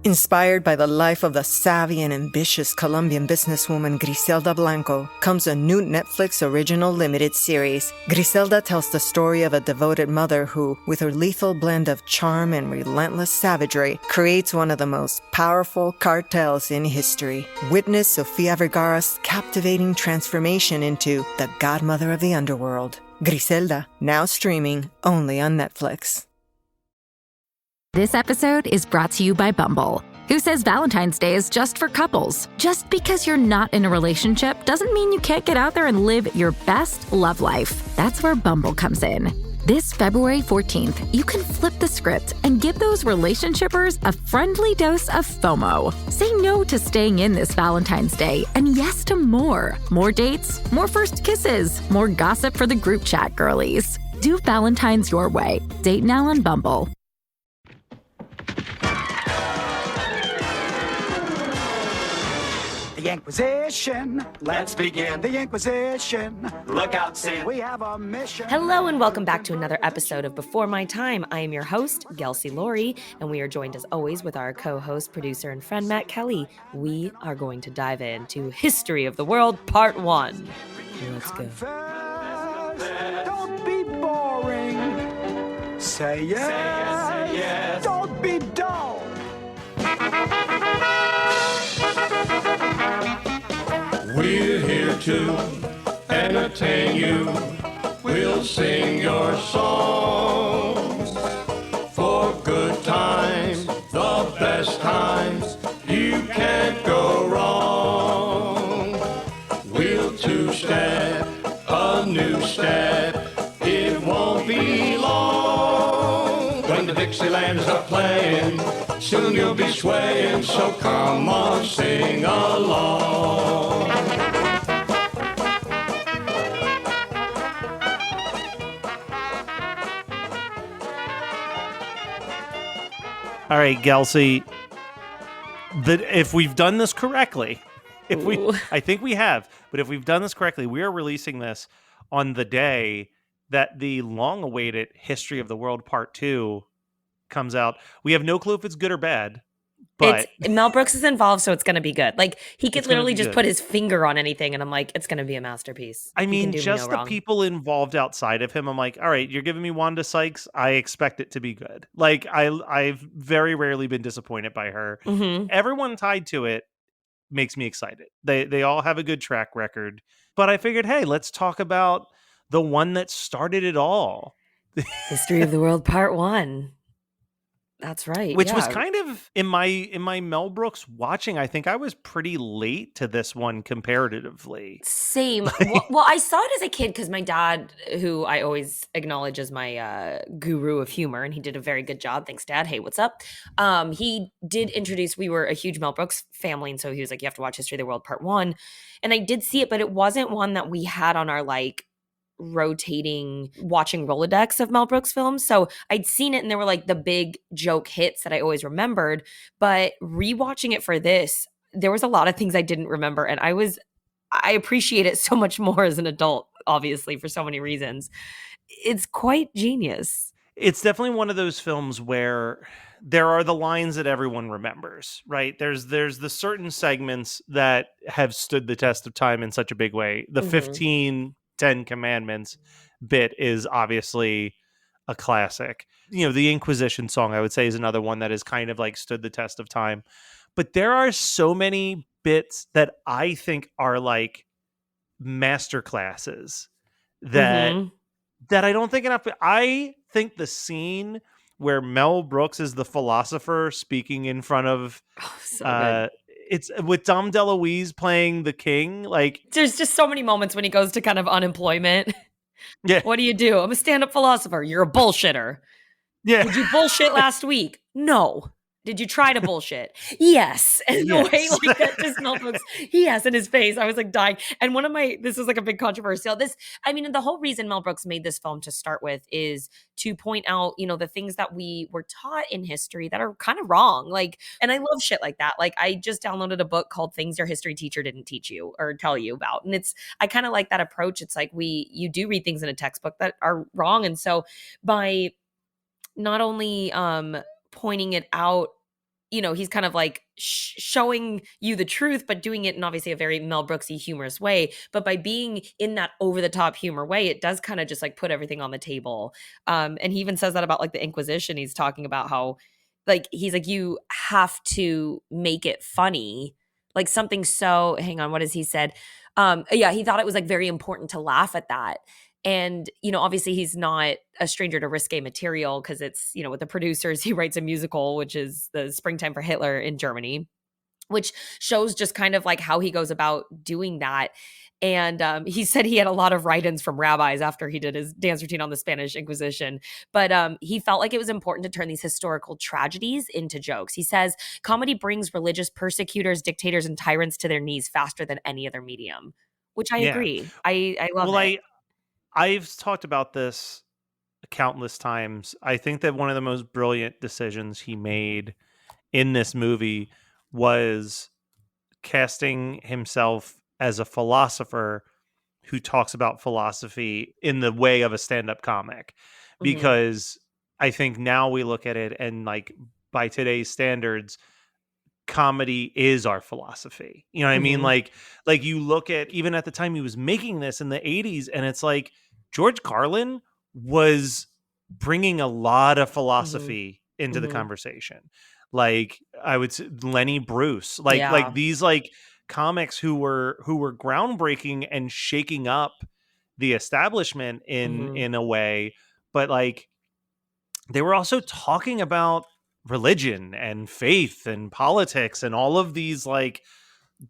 Inspired by the life of the savvy and ambitious Colombian businesswoman Griselda Blanco comes a new Netflix original limited series. Griselda tells the story of a devoted mother who, with her lethal blend of charm and relentless savagery, creates one of the most powerful cartels in history. Witness Sofia Vergara's captivating transformation into the godmother of the underworld. Griselda, now streaming only on Netflix. This episode is brought to you by Bumble, who says Valentine's Day is just for couples. Just because you're not in a relationship doesn't mean you can't get out there and live your best love life. That's where Bumble comes in. This February 14th, you can flip the script and give those relationshipers a friendly dose of FOMO. Say no to staying in this Valentine's Day and yes to more. More dates, more first kisses, more gossip for the group chat girlies. Do Valentine's your way. Date now on Bumble. The Inquisition. Let's begin the Inquisition. Look out, Sam. We have a mission. Hello and welcome back to another episode of Before My Time. I am your host, Gelsey Laurie, and we are joined as always with our co-host, producer, and friend, Matt Kelly. We are going to dive into History of the World, Part 1. Let's go. Don't be boring. Say yes. Say yes. Don't be dull. We're here to entertain you. We'll sing your songs for good times, the best times. You can't go wrong. We'll two-step, a new step. It won't be long when the Dixielands are playing. Soon you'll be swaying, so come on, sing along. All right, Gelsey, if we've done this correctly, I think we have, but if we've done this correctly, we are releasing this on the day that the long-awaited History of the World Part 2 comes out. We have no clue if it's good or bad, but Mel Brooks is involved, so it's going to be good. Like, he could literally just put his finger on anything, and I'm like, it's going to be a masterpiece. I mean, just the people involved outside of him, I'm like, all right, you're giving me Wanda Sykes. I expect it to be good. Like, I've very rarely been disappointed by her. Mm-hmm. Everyone tied to it makes me excited. They all have a good track record. But I figured, hey, let's talk about the one that started it all. History of the World Part 1. That's right. Which was kind of in my Mel Brooks watching. I think I was pretty late to this one comparatively. Same. Well, I saw it as a kid because my dad, who I always acknowledge as my guru of humor, and he did a very good job. Thanks, Dad. Hey, what's up? He did introduce. We were a huge Mel Brooks family, and so he was like, "You have to watch History of the World Part 1," and I did see it, but it wasn't one that we had on our rotating watching Rolodex of Mel Brooks films. So I'd seen it and there were like the big joke hits that I always remembered, but rewatching it for this, there was a lot of things I didn't remember, and I appreciate it so much more as an adult, obviously, for so many reasons. It's quite genius. It's definitely one of those films where there are the lines that everyone remembers, right? There's the certain segments that have stood the test of time in such a big way. The 10 Commandments bit is obviously a classic. You know, the Inquisition song, I would say, is another one that has kind of like stood the test of time. But there are so many bits that I think are like masterclasses that I don't think enough. I think the scene where Mel Brooks is the philosopher speaking in front of it's with Dom DeLuise playing the king. Like, there's just so many moments when he goes to kind of unemployment. Yeah. What do? I'm a stand-up philosopher. You're a bullshitter. Yeah. Did you bullshit last week? No. Did you try to bullshit? Yes. And the way like that just Mel Brooks, he has in his face. I was like dying. And this was like a big controversial. And the whole reason Mel Brooks made this film to start with is to point out, the things that we were taught in history that are kind of wrong. Like, and I love shit like that. Like, I just downloaded a book called Things Your History Teacher Didn't Teach You or Tell You About. And I kind of like that approach. It's like you do read things in a textbook that are wrong. And so by not only pointing it out he's kind of like showing you the truth, but doing it in obviously a very Mel Brooksy humorous way. But by being in that over the top humor way, it does kind of just like put everything on the table. And he even says that about like the Inquisition. He's talking about how like, he's like, you have to make it funny. Like something so, hang on, what has he said? Yeah, he thought it was like very important to laugh at that. And, obviously he's not a stranger to risque material because it's, with the producers, he writes a musical, which is the Springtime for Hitler in Germany, which shows just kind of like how he goes about doing that. And he said he had a lot of write-ins from rabbis after he did his dance routine on the Spanish Inquisition. But he felt like it was important to turn these historical tragedies into jokes. He says, comedy brings religious persecutors, dictators, and tyrants to their knees faster than any other medium, which I Yeah. agree. I love it. I've talked about this countless times. I think that one of the most brilliant decisions he made in this movie was casting himself as a philosopher who talks about philosophy in the way of a stand-up comic. Because I think now we look at it and like by today's standards, comedy is our philosophy. You know what I mean? Like you look at even at the time he was making this in the 80s and it's like George Carlin was bringing a lot of philosophy into the conversation. Like I would say Lenny Bruce, like these like comics who were groundbreaking and shaking up the establishment in a way, but like they were also talking about religion and faith and politics and all of these like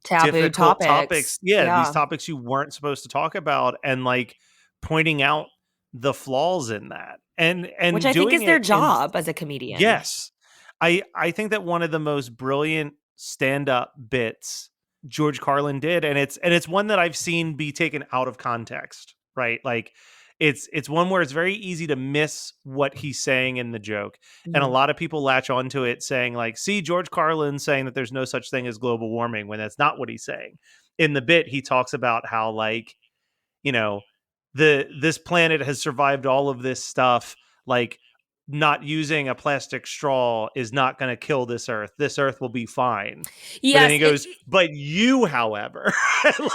Taboo difficult topics. these topics you weren't supposed to talk about, and like pointing out the flaws in that and which I think doing is their it job as a comedian. Yes. I think that one of the most brilliant stand-up bits George Carlin did, and it's one that I've seen be taken out of context, right? Like it's one where it's very easy to miss what he's saying in the joke. And a lot of people latch onto it saying like, see, George Carlin saying that there's no such thing as global warming, when that's not what he's saying. In the bit, he talks about how like, this planet has survived all of this stuff, like not using a plastic straw is not going to kill this earth. This earth will be fine. Yes, but then he goes, but you, however,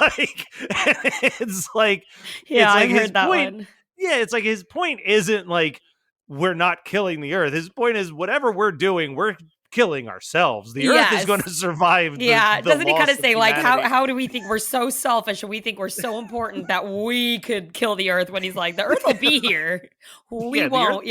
like, it's like, yeah, it's like I his heard that point. one. Yeah, it's like his point isn't like we're not killing the earth. His point is whatever we're doing, we're killing ourselves. The earth is going to survive. Doesn't he kind of say like, humanity. how do we think we're so selfish and we think we're so important that we could kill the earth, when he's like, the earth will be here. We won't.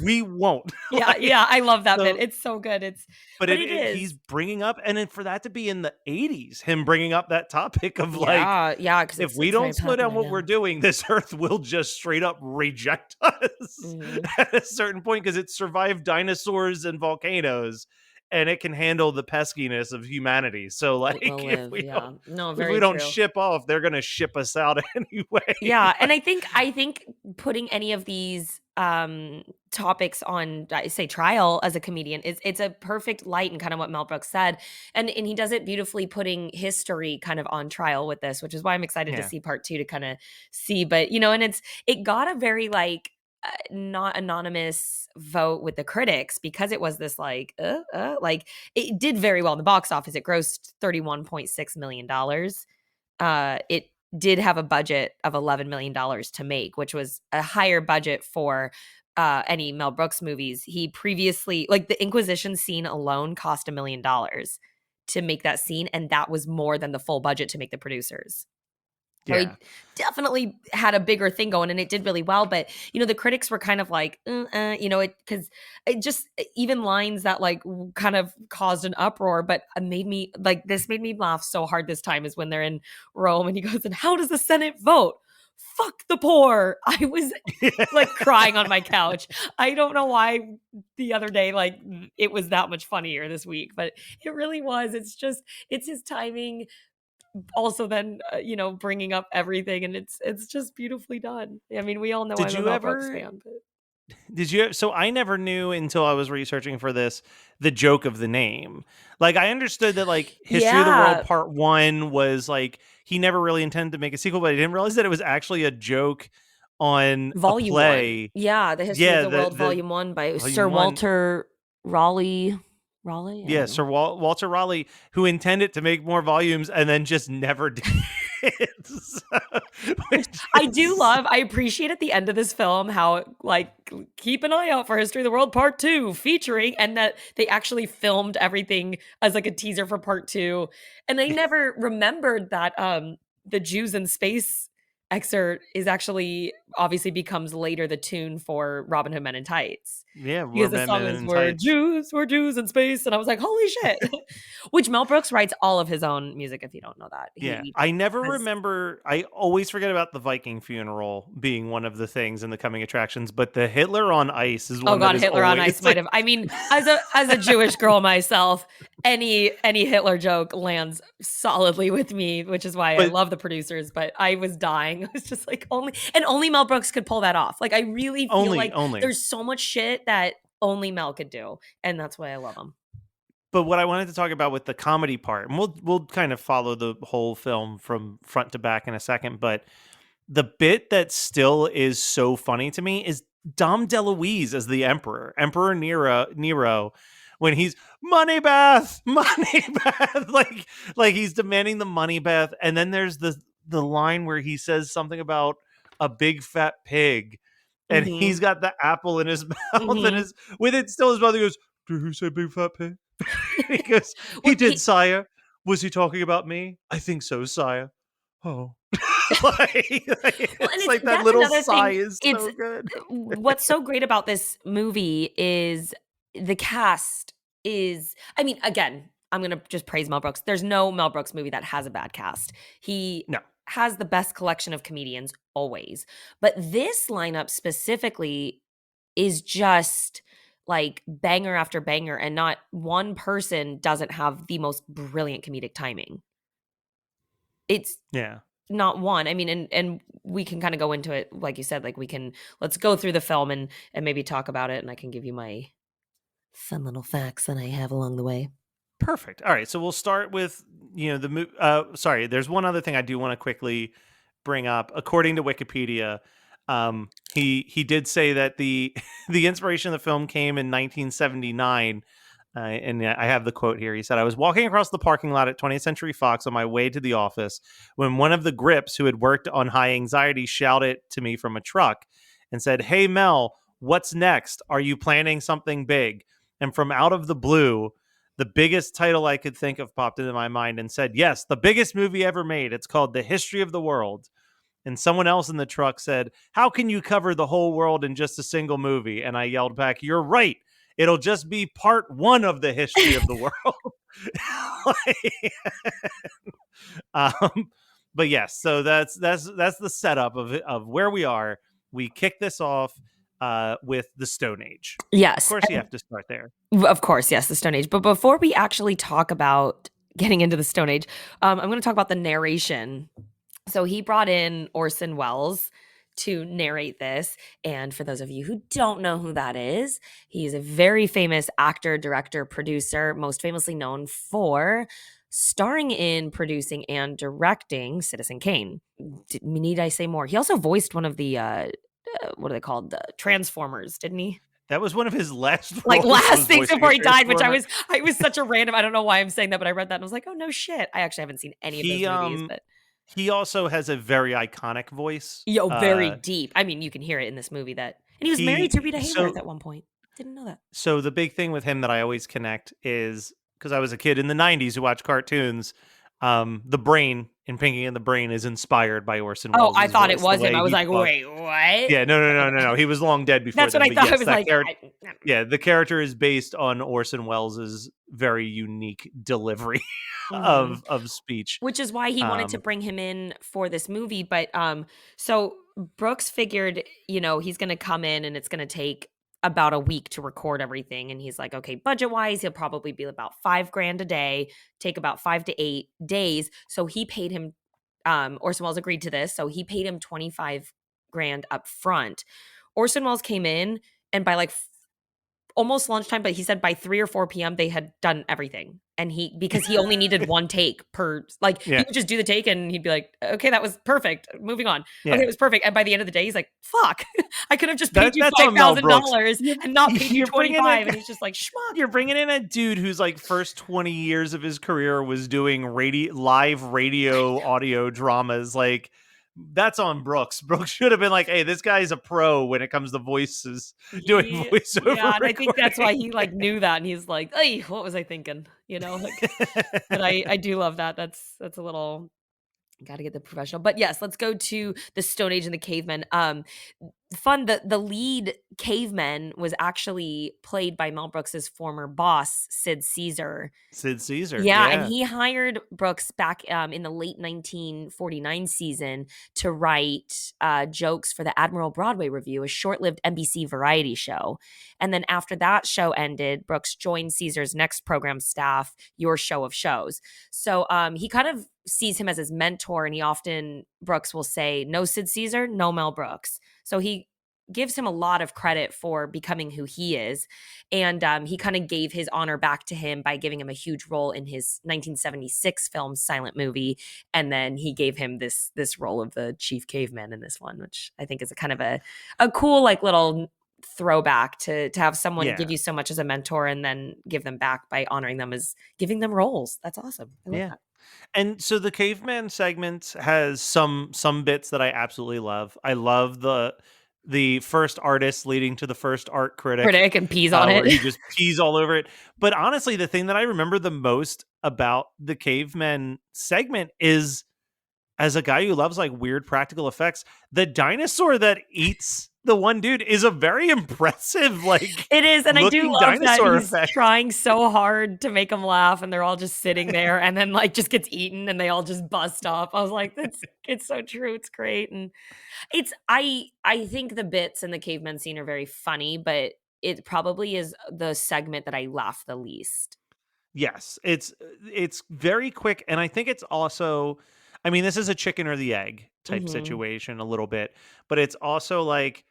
We won't. Yeah. I love that bit. It's so good. But it is. He's bringing up, and then for that to be in the 80s, him bringing up that topic of because if we don't slow down what we're doing, this earth will just straight up reject us at a certain point, because it survived dinosaurs and volcanoes. And it can handle the peskiness of humanity. So, like, if we don't ship off, they're going to ship us out anyway. Yeah, and I think putting any of these topics on, I say, trial as a comedian, it's a perfect light, and kind of what Mel Brooks said, and he does it beautifully, putting history kind of on trial with this, which is why I'm excited to see part 2 to kind of see. But and it got a very like not anonymous vote with the critics, because it was this like it did very well in the box office. It grossed $31.6 million. It did have a budget of $11 million to make, which was a higher budget for any Mel Brooks movies. He previously, like the Inquisition scene alone, cost $1 million to make that scene, and that was more than the full budget to make the producers. So he definitely had a bigger thing going, and it did really well. But the critics were kind of like, because it just, even lines that like kind of caused an uproar, but made me laugh so hard this time, is when they're in Rome and he goes, and how does the Senate vote? Fuck the poor. I was like crying on my couch. I don't know why the other day, like it was that much funnier this week, but it really was. It's his timing. Also then bringing up everything, and it's just beautifully done. I mean, we all know I'm a Mel Brooks fan, but so I never knew until I was researching for this the joke of the name. Like I understood that like History of the World Part 1 was like he never really intended to make a sequel, but I didn't realize that it was actually a joke on Volume a play. 1. Yeah, the History of the World Volume 1 by Sir Walter Raleigh. Raleigh? I Yeah, don't Sir know. Walter Raleigh, who intended to make more volumes and then just never did. So, Which which I do is love. I appreciate at the end of this film how, like, keep an eye out for History of the World Part 2 featuring, and that they actually filmed everything as like a teaser for Part 2. And I never remembered that the Jews in Space excerpt is actually obviously becomes later the tune for Robin Hood Men in Tights. yeah, Because we're the song men is in tights. we're Jews in space. And I was like, holy shit. Which Mel Brooks writes all of his own music, if you don't know that. Yeah, He I never has remember. I always forget about the Viking funeral being one of the things in the coming attractions, but the Hitler on Ice is Oh one that god, is Hitler on always Ice might like, have. I mean, as a Jewish girl myself, any Hitler joke lands solidly with me, which is why I but love the producers, but I was dying. I was just like only Mel Brooks could pull that off. Like I really feel like only. there's so much shit that only Mel could do, and that's why I love him. But what I wanted to talk about with the comedy part, and we'll kind of follow the whole film from front to back in a second, but the bit that still is so funny to me is Dom DeLuise as the Emperor, Emperor Nero, when he's money bath, money bath, like he's demanding the money bath, and then there's the line where he says something about a big fat pig, and he's Mhm. got the apple in his mouth, and Mhm. his with it still his mouth. He goes, "Did he say big fat pig?" He goes, "He Well, did, sire. Was he talking about me? I think so, sire." Oh. and It's it's like that that's little another sigh thing. is It's so good. what's so great about this movie is the cast is I mean, again, I'm gonna just praise Mel Brooks. There's no Mel Brooks movie that has a bad cast. He No. has the best collection of comedians always. But this lineup specifically is just like banger after banger, and not one person doesn't have the most brilliant comedic timing. It's Yeah. not one. I mean, and we can kinda go into it, like you said, like, let's go through the film and maybe talk about it, and I can give you my fun little facts that I have along the way. Perfect. All right. So we'll start with, sorry, there's one other thing I do want to quickly bring up. According to Wikipedia, he did say that the the inspiration of the film came in 1979. And I have the quote here. He said, "I was walking across the parking lot at 20th Century Fox on my way to the office when one of the grips who had worked on High Anxiety shouted to me from a truck and said, 'Hey, Mel, what's next? Are you planning something big?' And from out of the blue, the biggest title I could think of popped into my mind and said, 'Yes, the biggest movie ever made. It's called The History of the World.' And someone else in the truck said, 'How can you cover the whole world in just a single movie?' And I yelled back, 'You're right. It'll just be part one of the history of the world.'" Like, um, but yes, so that's the setup of where we are. We kick this off with the Stone Age. Of Yes, course, you have to start there. of course, yes, the Stone Age. But before we actually talk about getting into the Stone Age, I'm gonna talk about the narration. So he brought in Orson Welles to narrate this, and for those of you who don't know who that is, he's a very famous actor, director, producer, most famously known for starring in, producing, and directing Citizen Kane. Need I say more? He also voiced one of the, what are they called? The Transformers, didn't he? That was one of his last Like, roles, last was things voicing before a he died, which Transformer. I was such a random I don't know why I'm saying that, but I read that and I was like, "Oh, no shit." I actually haven't seen any of those He movies, but he also has a very iconic voice. yo, very deep. I mean, you can hear it in this movie that and he was married to He Rita Hayworth so at one point. Didn't know that. so the big thing with him that I always connect is because I was a kid in the '90s who watched cartoons. The brain in Pinky and the Brain is inspired by Orson Oh, I Welles' thought it voice. The was him. I way was he like, talks. "Wait, what?" Yeah, no. He was long dead before That's what then. I But thought. I yes, was like, the character is based on Orson Welles' very unique delivery Mhm. of speech. Which is why he wanted to Um, bring him in for this movie, but, so Brooks figured, he's gonna come in and it's gonna take about a week to record everything, and he's like, "Okay, budget-wise, he'll probably be about 5 grand a day, take about 5 to 8 days." So he paid him, Orson Welles agreed to this, so he paid him 25 grand up front. Orson Welles came in, and by, like, almost lunchtime, but he said by 3 or 4 PM they had done everything. And because he only needed one take per, like, he Yeah. would just do the take and he'd be like, "Okay, that was perfect. Moving on. Okay, Yeah. it was perfect." And by the end of the day, he's like, "Fuck. I could have just paid you That's on Mel Brooks. $5,000 and not paid you You're bringing 25." in And he's just like, "Schmuck." you're bringing in a dude whose like first 20 years of his career was doing live radio audio dramas. Like, that's on Brooks. Brooks should have been like, "Hey, this guy's a pro when it comes to voices, doing voiceover Yeah, and I think that's why recording." he, like, knew that, and he's like, "Hey, what was I thinking?" You know, like, but I do love that. That's a little, gotta get the professional. But yes, let's go to the Stone Age and the cavemen. Fun, the lead caveman was actually played by Mel Brooks's former boss, Sid Caesar. Sid Caesar. Yeah, and Yeah. he hired Brooks back in the late 1949 season to write jokes for the Admiral Broadway Review, a short-lived NBC variety show. And then after that show ended, Brooks joined Caesar's next program staff, Your Show of Shows. So he kind of sees him as his mentor, and Brooks will say, "No Sid Caesar, no Mel Brooks." So he gives him a lot of credit for becoming who he is. And he kind of gave his honor back to him by giving him a huge role in his 1976 film Silent Movie. And then he gave him this role of the chief caveman in this one, which I think is a kind of a cool, like, little throwback to have someone give you so much as a mentor and then give them back by honoring them as giving them roles. That's awesome. I love that. And so the caveman segment has some bits that I absolutely love. I love the first artist leading to the first art critic And peas on where he it. just pees all over it. But honestly, the thing that I remember the most about the caveman segment is, as a guy who loves like weird practical effects, the dinosaur that eats the one dude is a very impressive, like, It is, and I do looking love that dinosaur he's effect. trying so hard to make them laugh, and they're all just sitting there, and then, like, just gets eaten, and they all just bust up. I was like, it's so true. It's great, and I think the bits in the caveman scene are very funny, but it probably is the segment that I laugh the least. Yes, it's very quick, and I think it's also, I mean, this is a chicken or the egg type Mhm. situation a little bit, but it's also like,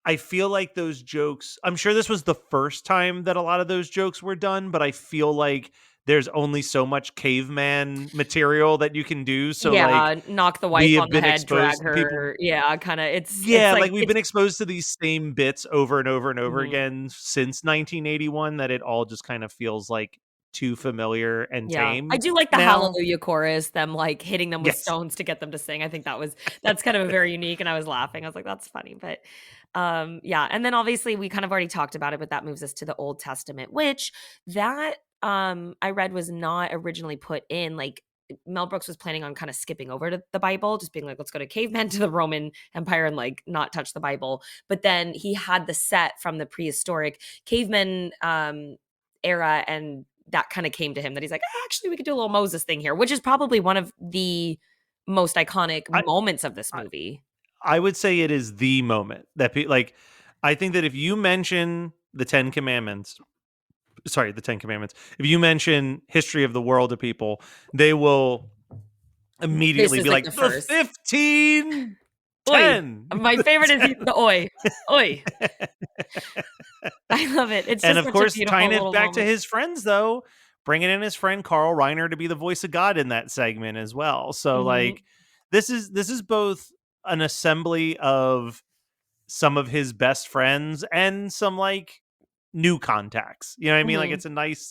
I feel like those jokes, I'm sure this was the first time that a lot of those jokes were done, but I feel like there's only so much caveman material that you can do. So like, Yeah, knock the we wife have on the been head, drag exposed, people, her. Yeah, kinda, it's yeah, like like we've it's been exposed to these same bits over and over and over mhm. again since 1981, that it all just kind of feels like too familiar and Yeah. I tame do like the now. hallelujah chorus, them, like, hitting them with Yes. stones to get them to sing. I think that's kind of very unique, and I was laughing. I was like, "That's funny," but, yeah, and then obviously we kind of already talked about it, but that moves us to the Old Testament, which I read was not originally put in, like, Mel Brooks was planning on kinda skipping over to the Bible, just being like, "Let's go to cavemen to the Roman Empire and, like, not touch the Bible," but then he had the set from the prehistoric caveman, era, and that kind of came to him that he's like, actually, we could do a little Moses thing here, which is probably one of the most iconic I, moments of this I movie. I would say it is the moment that like, I think that if you mention the 10 commandments, sorry, the 10 commandments, if you mention history of the world to people, they will This immediately is be like like the the first. 15 Oi. 10. My favorite is the oi. Oi. I love it. It's And just of such a course, tying beautiful it little back to moment. his friends, though, bringing in his friend Carl Reiner to be the voice of God in that segment as well. So, Mhm. like, this is both an assembly of some of his best friends and some like new contacts. You know what I mean? Like, Mhm.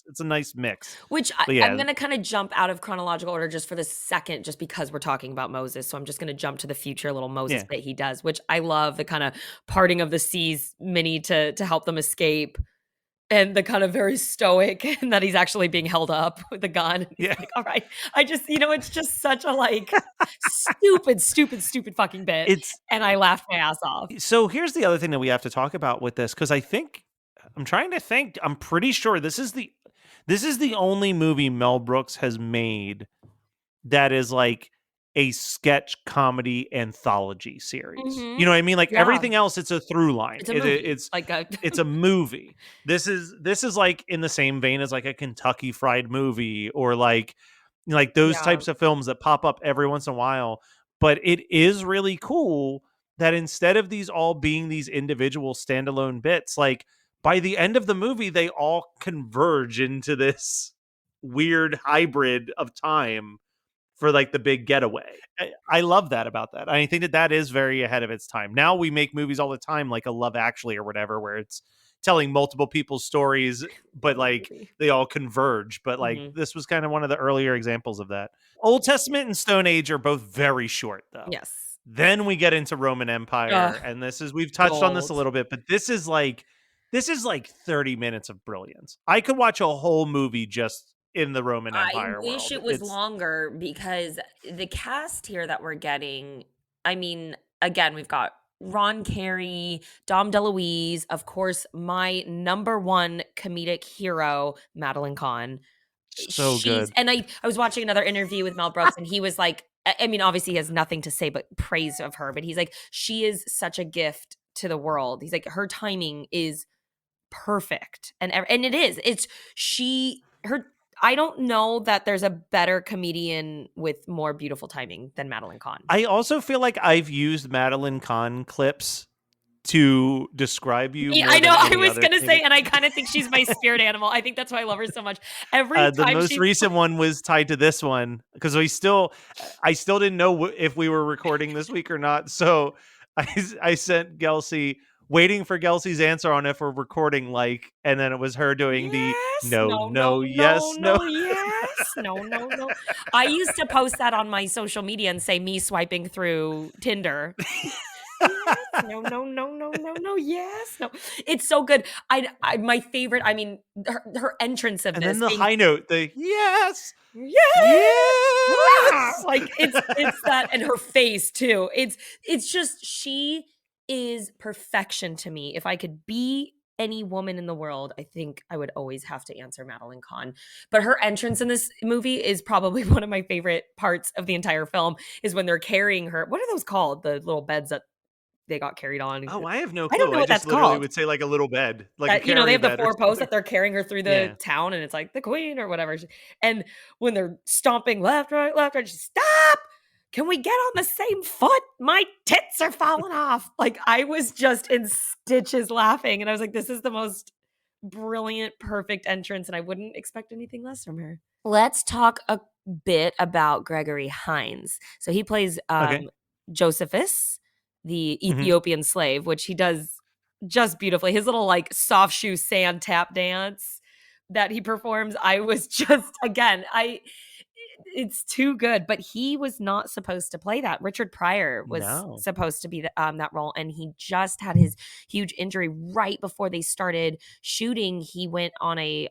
it's a nice mix. Which But I'm yeah, gonna kind of jump out of chronological order just for this second, just because we're talking about Moses. So I'm just gonna jump to the future little Moses yeah, bit he does, which I love, the kind of parting of the seas mini to help them escape. And the kind of very stoic and that he's actually being held up with the gun. And he's yeah. like, "All right." I just, it's just such a, like, stupid, stupid, stupid fucking bit, It's and I laughed my ass off. so here's the other thing that we have to talk about with this, because I think, I'm trying to think, I'm pretty sure this is the only movie Mel Brooks has made that is like a sketch comedy anthology series. You Mhm. know what I mean? Like, Yeah. everything else, it's a through line. It's a movie. Like a It's a movie. This is like in the same vein as like a Kentucky Fried Movie, or like those Yeah. types of films that pop up every once in a while. But it is really cool that instead of these all being these individual standalone bits, like, by the end of the movie, they all converge into this weird hybrid of time for like the big getaway. I love that about that. I think that is very ahead of its time. Now we make movies all the time, like a Love Actually or whatever, where it's telling multiple people's stories, but like they all converge. But like this was kind of one of the earlier examples of that. Old Testament and Stone Age are both very short, though. Yes. Then we get into Roman Empire, and we've touched on this a little bit, but this is like 30 minutes of brilliance. I could watch a whole movie just in the Roman Empire world. I wish it was longer, because the cast here that we're getting, I mean, again, we've got Ron Carey, Dom DeLuise, of course, my number one comedic hero, Madeline Kahn. So good. And I was watching another interview with Mel Brooks, and he was like, I mean, obviously he has nothing to say but praise of her, but he's like, she is such a gift to the world. He's like, her timing is perfect. And it is. I don't know that there's a better comedian with more beautiful timing than Madeline Kahn. I also feel like I've used Madeline Kahn clips to describe you. Yeah, I know. I was going to say, and I kind of think she's my spirit animal. I think that's why I love her so much. The most recent one was tied to this one, because I still didn't know if we were recording this week or not. So I sent Gelsey, waiting for Gelsey's answer on if we're recording, and then it was her doing yes, no. I used to post that on my social media and say me swiping through Tinder. Yes, no, yes, no. It's so good. My favorite, I mean, her entrance of and this. And then the high note, the yes. Like it's that, and her face too. It's just, she is perfection to me. If I could be any woman in the world, I think I would always have to answer Madeline Kahn. But her entrance in this movie is probably one of my favorite parts of the entire film, is when they're carrying her. What are those called? The little beds that they got carried on. Oh, I have no clue. I don't know what that's literally called. Would say like a little bed, like they have the 4 posts that they're carrying her through the town, and it's like the queen or whatever. And when they're stomping left, right, she's, stop! Can we get on the same foot? My tits are falling off. Like, I was just in stitches laughing, and I was like, this is the most brilliant, perfect entrance, and I wouldn't expect anything less from her. Let's talk a bit about Gregory Hines. So he plays Josephus, the Ethiopian slave, which he does just beautifully. His little soft shoe sand tap dance that he performs, I was just, again, it's too good. But he was not supposed to play that. Richard Pryor was supposed to be that role, and he just had his huge injury right before they started shooting. He went on a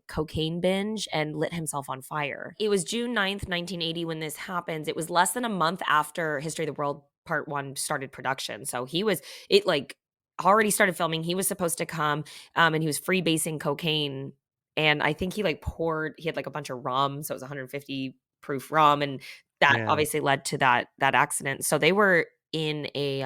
cocaine binge and lit himself on fire. It was June 9th, 1980 when this happens. It was less than a month after History of the World Part 1 started production. So already started filming. He was supposed to come and he was freebasing cocaine. And I think he had a bunch of rum. So it was 150 proof rum. And that obviously led to that accident. So they were in a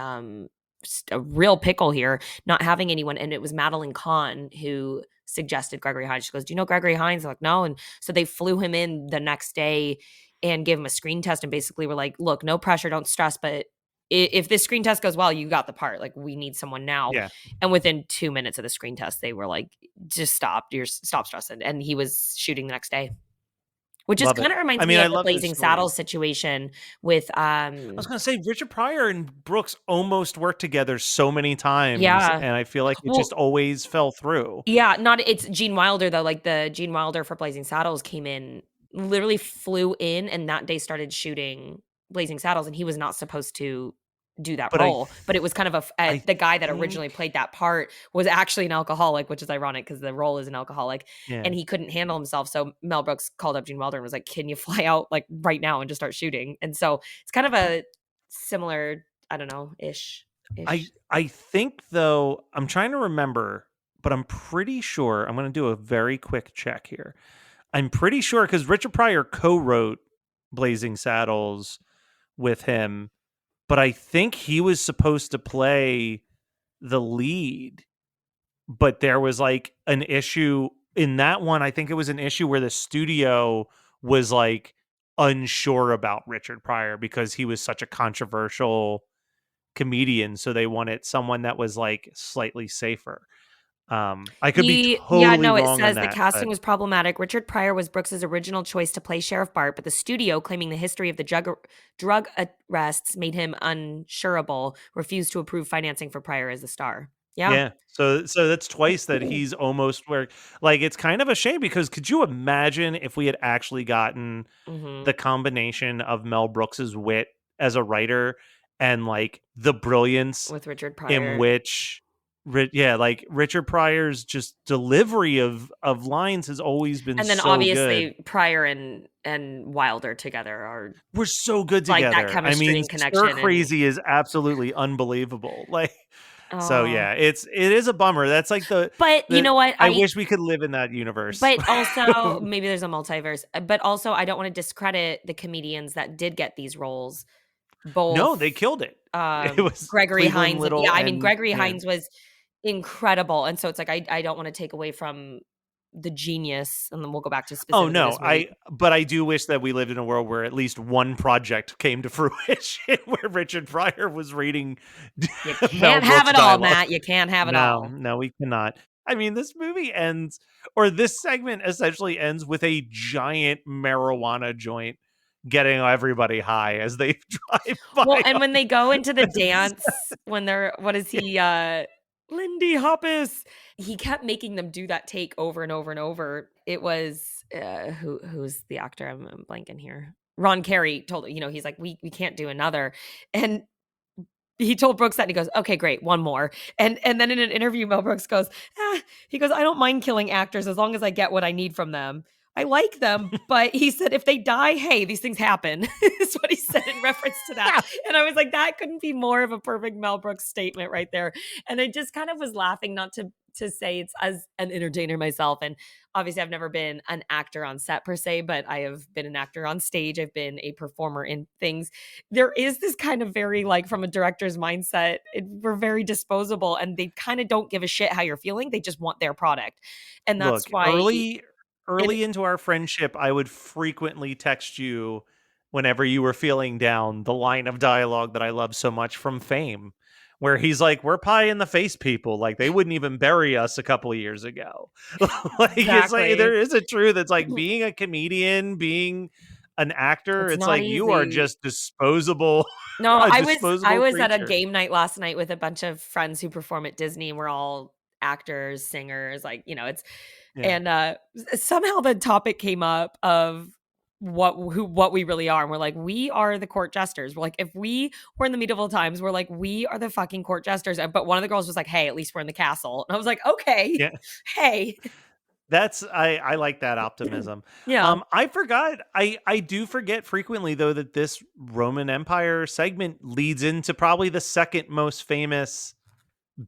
real pickle here, not having anyone. And it was Madeline Kahn who suggested Gregory Hines. She goes, do you know Gregory Hines? They're like, no. And so they flew him in the next day and gave him a screen test and basically were like, look, no pressure, don't stress, but if this screen test goes well, you got the part. Like, we need someone now. Yeah. And within 2 minutes of the screen test, they were like, just stop stressing. And he was shooting the next day. Which just kind of reminds me of the Blazing Saddles situation with I was going to say, Richard Pryor and Brooks almost worked together so many times. Yeah. And I feel like it just always fell through. Yeah. It's Gene Wilder, though. Like, the Gene Wilder for Blazing Saddles came in, literally flew in, and that day started shooting Blazing Saddles, and he was not supposed to do that role. But it was kind of the guy that originally played that part was actually an alcoholic, which is ironic because the role is an alcoholic, and he couldn't handle himself. So Mel Brooks called up Gene Wilder and was like, can you fly out right now and just start shooting? And so it's kind of a similar, I don't know, ish. I think, though, I'm trying to remember, but I'm pretty sure, I'm going to do a very quick check here. I'm pretty sure, because Richard Pryor co-wrote Blazing Saddles with him, but I think he was supposed to play the lead, but there was an issue in that one. I think it was an issue where the studio was unsure about Richard Pryor because he was such a controversial comedian. So they wanted someone that was slightly safer. I could be totally it wrong on says the that, casting but was problematic. Richard Pryor was Brooks's original choice to play Sheriff Bart, but the studio, claiming the history of the drug arrests made him unsureable, refused to approve financing for Pryor as the star. Yeah. yeah. So that's twice that he's almost where, like, it's kind of a shame because could you imagine if we had actually gotten Mm-hmm. the combination of Mel Brooks's wit as a writer and like the brilliance With Richard in Pryor. which like Richard Pryor's just delivery of lines has always been And then so good. obviously Pryor and Wilder together are We're so good like that together. I chemistry mean, and Stir connection. And Crazy is absolutely unbelievable. Like, so oh, yeah, it is a bummer. That's like but you the know what? I wish we could live in that universe. But also maybe there's a multiverse. But also I don't want to discredit the comedians that did get these roles. No, Both they killed it. It was Gregory Cleveland Hines and Little I mean and Gregory yeah. Hines was incredible. And so it's like I don't want to take away from the genius, and then we'll go back to Oh specifically no, this movie. but I do wish that we lived in a world where at least one project came to fruition where Richard Pryor was reading You Mel can't have Brooks it all, dialogue. Matt. You can't have it No, all. no, we cannot. I mean, this movie ends, or this segment essentially ends with a giant marijuana joint getting everybody high as they drive by. Well, and when they go into the This is- dance, when they're what is he, Lindy Hoppus? He kept making them do that take over and over and over. It was who's the actor? I'm blanking here. Ron Carey told he's like, we can't do another. And he told Brooks that and he goes, okay, great, one more. And then in an interview, Mel Brooks goes, he goes, I don't mind killing actors as long as I get what I need from them. I like them, but he said if they die, hey, these things happen. Is what he said in reference to that. And I was like, that couldn't be more of a perfect Mel Brooks statement right there. And I just kind of was laughing, not to say it's as an entertainer myself. And obviously I've never been an actor on set per se, but I have been an actor on stage. I've been a performer in things. There is this kind of very like from a director's mindset, we're very disposable and they kind of don't give a shit how you're feeling. They just want their product. And that's Look, why early into our friendship, I would frequently text you whenever you were feeling down the line of dialogue that I love so much from Fame, where he's like, "We're pie in the face people. Like they wouldn't even bury us a couple of years ago." Like it's like exactly. there is a truth. It's like being a comedian, being an actor. It's It's not like you are easy. just disposable, No, a I disposable was at a creature. game night last night with a bunch of friends who perform at Disney and we're all actors, singers, like, it's Yeah. and somehow the topic came up of what we really are. And we're like, we are the court jesters. We're like, if we were in the medieval times, we're like, we are the fucking court jesters. But one of the girls was like, hey, at least we're in the castle. And I was like, okay, Yeah. hey. That's I like that optimism. Yeah. I forgot. I do forget frequently though that this Roman Empire segment leads into probably the second most famous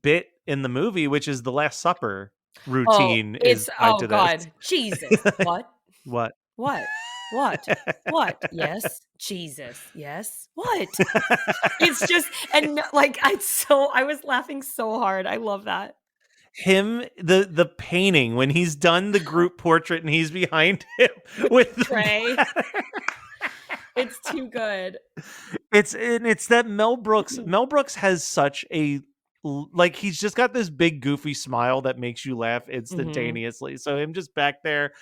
bit in the movie, which is the Last Supper Oh, routine is it's tied oh to this. God. Jesus. What? What? What? What? What? Yes. Jesus. Yes. What? It's just and like I was laughing so hard. I love that. Him, the painting when he's done the group portrait and he's behind him with the Trey. bladder. It's too good. It's that Mel Brooks has such a like he's just got this big goofy smile that makes you laugh instantaneously. So him just back there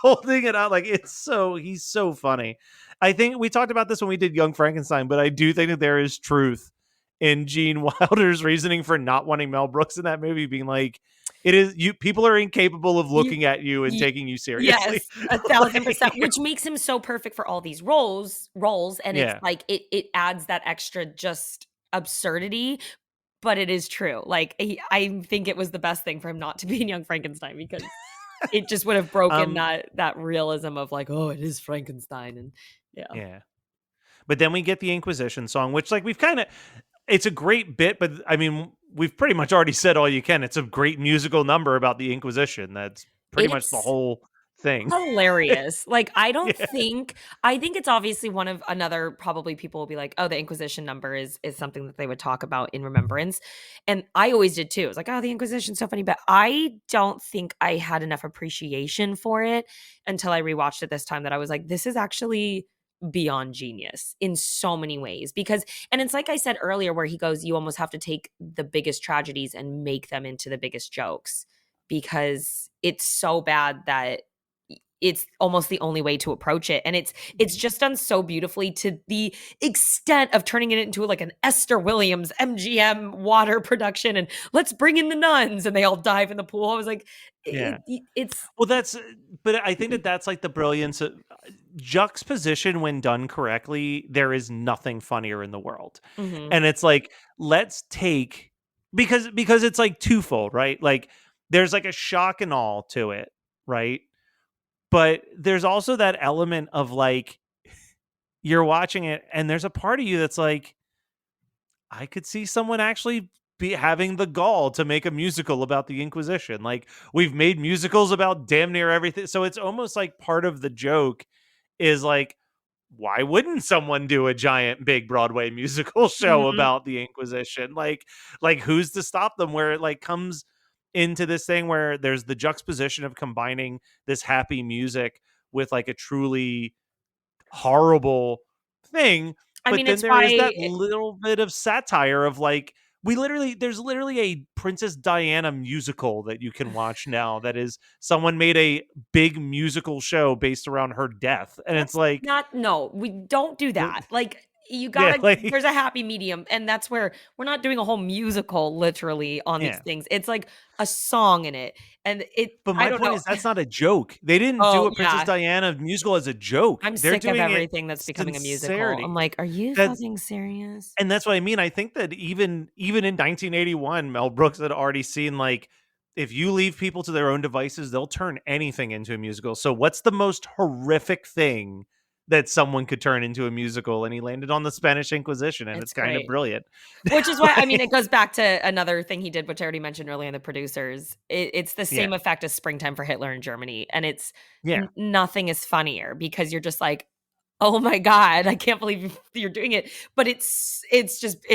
holding it out like he's so funny. I think we talked about this when we did Young Frankenstein, but I do think that there is truth in Gene Wilder's reasoning for not wanting Mel Brooks in that movie, being like, it is you people are incapable of You looking at you and Ye taking you seriously. yes, 1,000%, which makes him so perfect for all these roles, and it's Yeah. like it adds that extra just absurdity, but it is true. Like, I think it was the best thing for him not to be in Young Frankenstein because it just would have broken Um that realism of like, "Oh, it is Frankenstein," and yeah. yeah. But then we get the Inquisition song, which like we've kind of it's a great bit, but I mean, we've pretty much already said all you can. It's a great musical number about the Inquisition. That's pretty much the It's whole thing. hilarious. Like, Yeah. I think it's obviously one of another probably people will be like, "Oh, the Inquisition number is something that they would talk about in remembrance." And I always did too. It was like, "Oh, the Inquisition's so funny," but I don't think I had enough appreciation for it until I rewatched it this time that I was like, "This is actually beyond genius in so many ways, because, and it's like I said earlier, where he goes, you almost have to take the biggest tragedies and make them into the biggest jokes, because it's so bad that it's almost the only way to approach it. And it's just done so beautifully, to the extent of turning it into like an Esther Williams MGM water production, and let's bring in the nuns and they all dive in the pool. I was like, it's well, but I think that's like the brilliance of juxtaposition. When done correctly, there is nothing funnier in the world. And it's like, let's take, because it's like twofold, right? Like there's like a shock and awe to it, right? But there's also that element of like, you're watching it and there's a part of you that's like, I could see someone actually be having the gall to make a musical about the Inquisition. Like, we've made musicals about damn near everything. So it's almost like part of the joke is like, why wouldn't someone do a giant big Broadway musical show about the Inquisition? Like who's to stop them? Where it like comes into this thing where there's the juxtaposition of combining this happy music with like a truly horrible thing. I But mean, then it's there is that why little bit of satire of like, there's literally a Princess Diana musical that you can watch now that is someone made a big musical show based around her death. And it's like, no, we don't do that. Like, you Yeah, gotta, like- there's a happy medium, and that's where we're not doing a whole musical literally on these Yeah. things. It's like a song in it, and but I my don't point know. is that's not a joke. They didn't do Oh, a Princess yeah. Diana musical as a joke. I'm They're sick of doing it everything that's becoming a musical. sincerity. I'm like, are you That's- fucking serious? And that's what I mean. I think that even in 1981, Mel Brooks had already seen like, if you leave people to their own devices, they'll turn anything into a musical. So what's the most horrific thing that someone could turn into a musical? And he landed on the Spanish Inquisition, and it's kind of great. brilliant. Which is why, I mean, it goes back to another thing he did, which I already mentioned earlier in the producers. It's the same effect as Springtime for Hitler in Germany. And it's nothing is funnier, because you're just like, oh my God, I can't believe you're doing it. But it's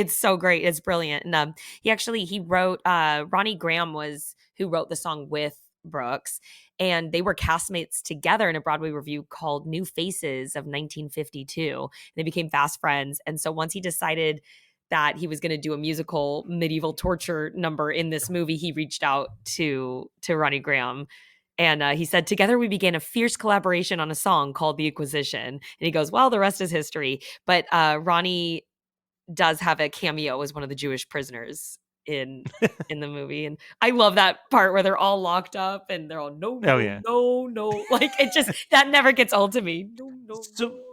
so great. It's brilliant. And he wrote, Ronnie Graham was who wrote the song with Brooks, and they were castmates together in a Broadway review called New Faces of 1952. And they became fast friends. And so once he decided that he was going to do a musical medieval torture number in this movie, he reached out to Ronnie Graham. And he said, together we began a fierce collaboration on a song called The Inquisition. And he goes, well, the rest is history. But Ronnie does have a cameo as one of the Jewish prisoners in the movie. And I love that part where they're all locked up and they're all, no. Like, it just, that never gets old to me.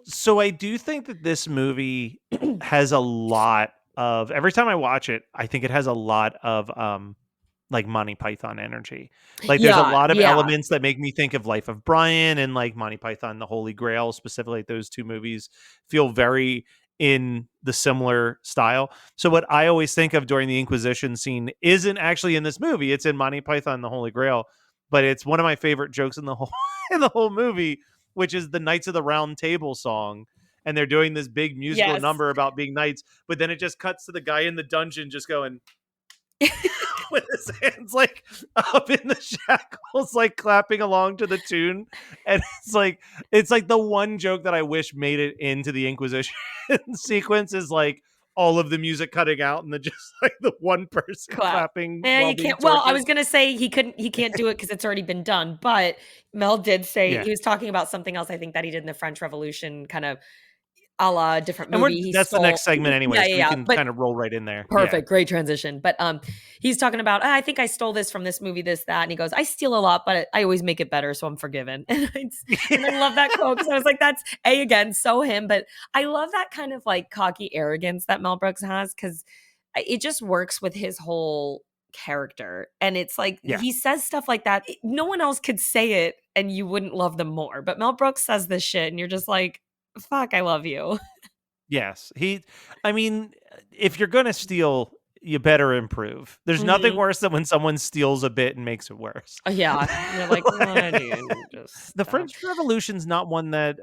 So I do think that this movie has a lot of, every time I watch it, I think it has a lot of like Monty Python energy. Like there's a lot of elements that make me think of Life of Brian and like Monty Python, The Holy Grail, specifically. Like those two movies feel very in the similar style. So what I always think of during the Inquisition scene isn't actually in this movie. It's in Monty Python, The Holy Grail, but it's one of my favorite jokes in the whole movie, which is the Knights of the Round Table song. And they're doing this big musical number about being knights, but then it just cuts to the guy in the dungeon just going with his hands like up in the shackles, like clapping along to the tune. And it's like the one joke that I wish made it into the Inquisition sequence is like all of the music cutting out and just like the one person clapping. You can't. Well, I was gonna say he can't do it because it's already been done. But Mel did say he was talking about something else. I think that he did in the French Revolution, kind of a la different movie. And that's the next segment anyway. So we can kind of roll right in there. Perfect. Great transition. But he's talking about, I think I stole this from this movie, this, that. And he goes, I steal a lot, but I always make it better. So I'm forgiven. And I love that quote. Because I was like, that's again, so him. But I love that kind of like cocky arrogance that Mel Brooks has, because it just works with his whole character. And it's like, he says stuff like that. No one else could say it and you wouldn't love them more. But Mel Brooks says this shit and you're just like, fuck, I love you. Yes. I mean, if you're going to steal, you better improve. There's nothing worse than when someone steals a bit and makes it worse. Yeah. You're like, why do you just The French Revolution's not one that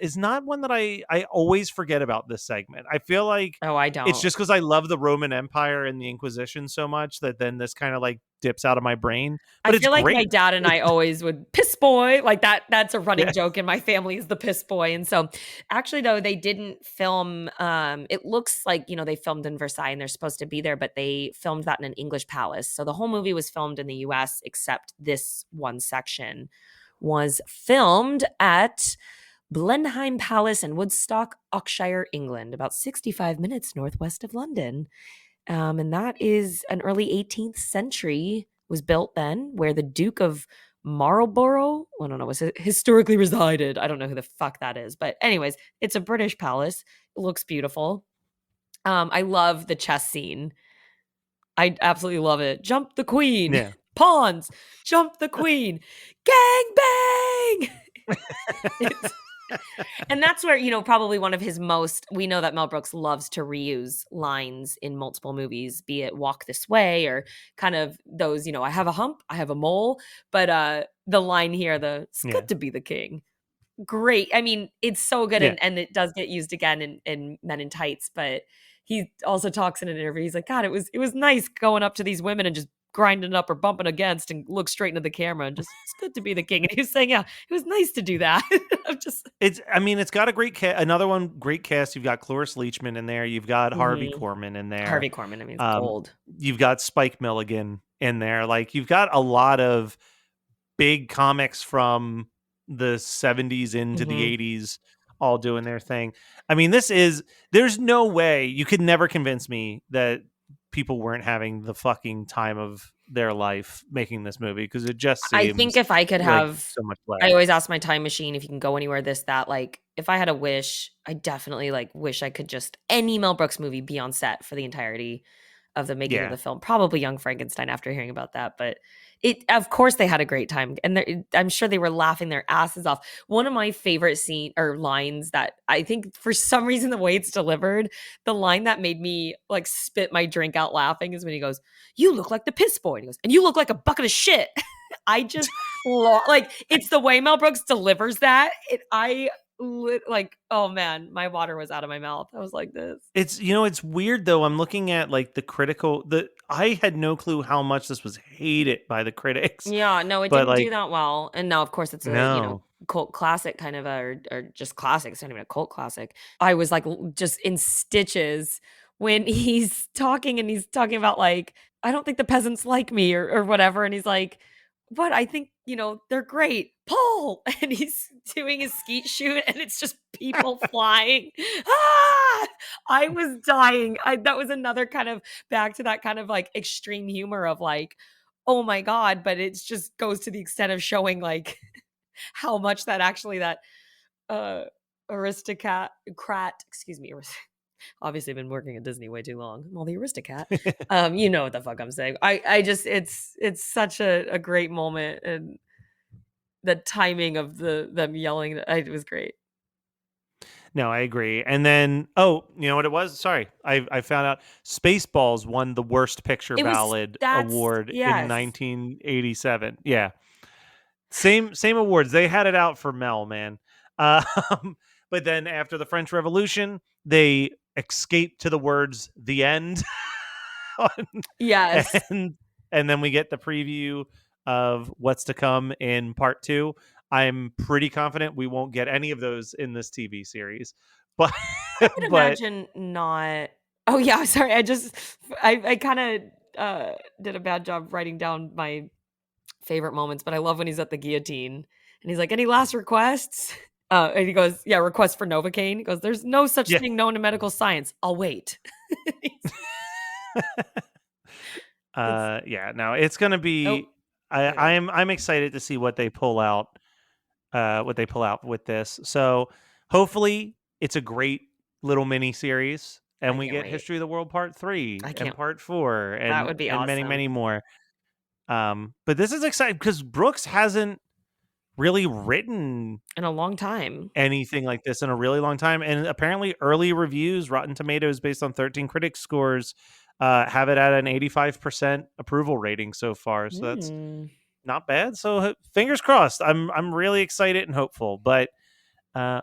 is not one that I always forget about this segment. I feel like Oh, I it's don't. just because I love the Roman Empire and the Inquisition so much that then this kind of like dips out of my brain. I But it's feel like my great. dad and I always would piss boy like that. That's a running Yeah. joke in my family is the piss boy. And so actually though, they didn't film, it looks like, you know, they filmed in Versailles and they're supposed to be there, but they filmed that in an English palace. So the whole movie was filmed in the US, except this one section was filmed at Blenheim Palace in Woodstock, Oxshire, England, about 65 minutes northwest of London. And that is an early 18th century was built then, where the Duke of Marlborough, I don't know, was historically resided. I don't know who the fuck that is. But anyways, it's a British palace. It looks beautiful. I love the chess scene. I absolutely love it. Jump the queen. Yeah. Pawns. Jump the queen. Gang bang. And that's where, you know, probably one of his most, we know that Mel Brooks loves to reuse lines in multiple movies, be it Walk This Way or kind of those, you know, I have a hump, I have a mole. But the line here, it's good to be the king. Great. I mean, it's so good. Yeah. And it does get used again in Men in Tights, but he also talks in an interview. He's like, God, it was nice going up to these women and just grinding up or bumping against and look straight into the camera and just, it's good to be the king. And he was saying, yeah, it was nice to do that. I'm just, It's got a great cast. Another one, great cast. You've got Cloris Leachman in there. You've got Harvey Mhm. Korman in there. Harvey Korman, I mean, it's gold. You've got Spike Milligan in there. Like you've got a lot of big comics from the 70s into Mhm. the 80s all doing their thing. I mean, there's no way you could never convince me that people weren't having the fucking time of their life making this movie because it just seems I think if I could like have, so much fun. I always ask my time machine if you can go anywhere, this, that, like if I had a wish, I definitely like wish I could just any Mel Brooks movie be on set for the entirety of the making of the film. Probably Young Frankenstein after hearing about that, but of course they had a great time and I'm sure they were laughing their asses off. One of my favorite scene or lines that I think for some reason the way it's delivered, the line that made me like spit my drink out laughing is when he goes, "You look like the piss boy." And he goes, "And you look like a bucket of shit." I just like it's the way Mel Brooks delivers that. Like, oh man, my water was out of my mouth. I was like this. It's it's weird though. I'm looking at like I had no clue how much this was hated by the critics. Yeah, no, it But didn't do like that well. And now, of course, it's a no. cult classic kind of or just classic. It's not even a cult classic. I was like just in stitches when he's talking and he's talking about like, I don't think the peasants like me or whatever. And he's like, but I think, they're great. Pull! And he's doing his skeet shoot and it's just people flying. Ah! I was dying. That was another kind of back to that kind of like extreme humor of like, oh my God, but it just goes to the extent of showing like how much that actually that aristocrat, excuse me, obviously been working at Disney way too long. Well, the aristocrat, you know what the fuck I'm saying. I just it's such a great moment and the timing of them yelling, it was great. No, I agree. And then, you know what it was? Sorry, I found out Spaceballs won the Worst Picture Ballad award in 1987. Yeah, same awards. They had it out for Mel, man. But then after the French Revolution, they escaped to the words "the end." Yes, and then we get the preview of what's to come in part 2. I'm pretty confident we won't get any of those in this TV series, but I would imagine not. Oh yeah, sorry. I kind of did a bad job writing down my favorite moments, but I love when he's at the guillotine and he's like, "Any last requests?" And he goes, "Yeah, request for Novocaine." He goes, "There's no such thing known in medical science. I'll wait." Yeah, no, it's gonna be. I'm excited to see what they pull out. With this. So hopefully it's a great little mini series, and we get wait. History of the World Part 3 and Part 4, and that would be and awesome. many more. But this is exciting because Brooks hasn't really written in a long time anything like this in a really long time, and apparently early reviews, Rotten Tomatoes, based on 13 critics scores, have it at an 85% approval rating so far. So that's not bad. So fingers crossed. I'm really excited and hopeful, but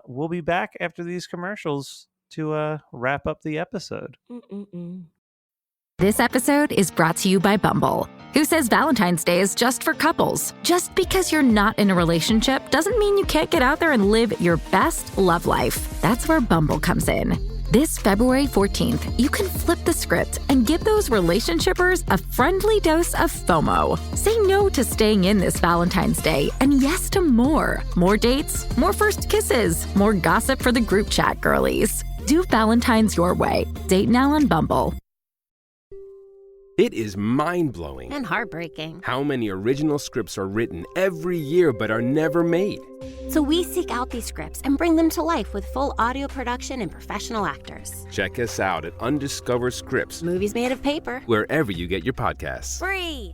We'll be back after these commercials to wrap up the episode. This episode is brought to you by Bumble, who says Valentine's Day is just for couples. Just because you're not in a relationship doesn't mean you can't get out there and live your best love life. That's where Bumble comes in. This February 14th, you can flip the script and give those relationshippers a friendly dose of FOMO. Say no to staying in this Valentine's Day and yes to more. More dates, more first kisses, more gossip for the group chat girlies. Do Valentine's your way. Date now on Bumble. It is mind-blowing and heartbreaking how many original scripts are written every year but are never made. So we seek out these scripts and bring them to life with full audio production and professional actors. Check us out at Undiscovered Scripts, Movies made of paper. wherever you get your podcasts. Free!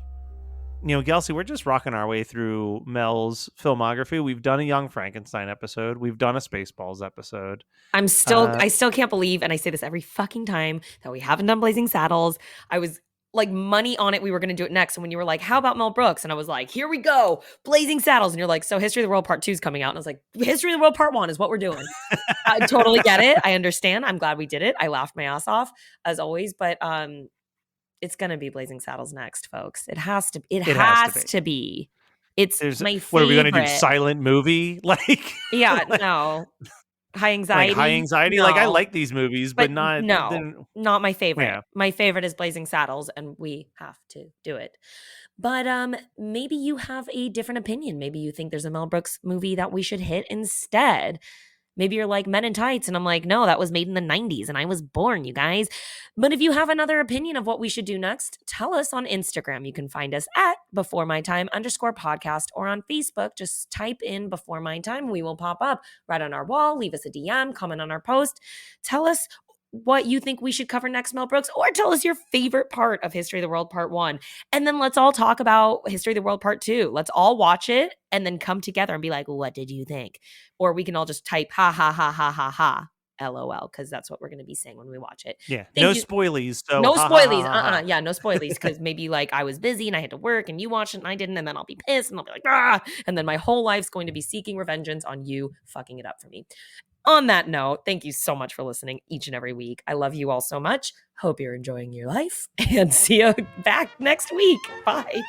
You know, Gelsey, we're just rocking our way through Mel's filmography. We've done a Young Frankenstein episode. We've done a Spaceballs episode. I still can't believe, and I say this every fucking time, that we haven't done Blazing Saddles. I was like money on it we were going to do it next. And when you were like, how about Mel Brooks? And I was like, here we go, Blazing Saddles. And you're like, so History of the World Part 2 is coming out. And I was like, History of the World Part 1 is what we're doing. I totally get it. I understand. I'm glad we did it. I laughed my ass off as always, but it's going to be Blazing Saddles next, folks. It has to be. It's my favorite. What are we going to do? Silent movie? Like, yeah, no. High Anxiety. Like High Anxiety. No. Like, I like these movies, but not. Not my favorite. Yeah. My favorite is Blazing Saddles, and we have to do it. But maybe you have a different opinion. Maybe you think there's a Mel Brooks movie that we should hit instead. Maybe you're like Men in Tights, and I'm like, no, that was made in the 90s, and I was born, you guys. But if you have another opinion of what we should do next, tell us on Instagram. You can find us at BeforeMyTime_podcast, or on Facebook. Just type in Before My Time. We will pop up right on our wall. Leave us a DM, comment on our post. Tell us what you think we should cover next, Mel Brooks, or tell us your favorite part of History of the World Part 1. And then let's all talk about History of the World Part 2. Let's all watch it and then come together and be like, what did you think? Or we can all just type ha ha ha ha ha ha LOL, because that's what we're going to be saying when we watch it. Yeah. No spoilies. So no spoilies. Yeah, no spoilies, because maybe like I was busy and I had to work and you watched it and I didn't, and then I'll be pissed and I'll be like, ah, and then my whole life's going to be seeking revengeance on you fucking it up for me. On that note, thank you so much for listening each and every week. I love you all so much. Hope you're enjoying your life, and see you back next week. Bye.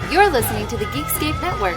You're listening to the Geekscape Network.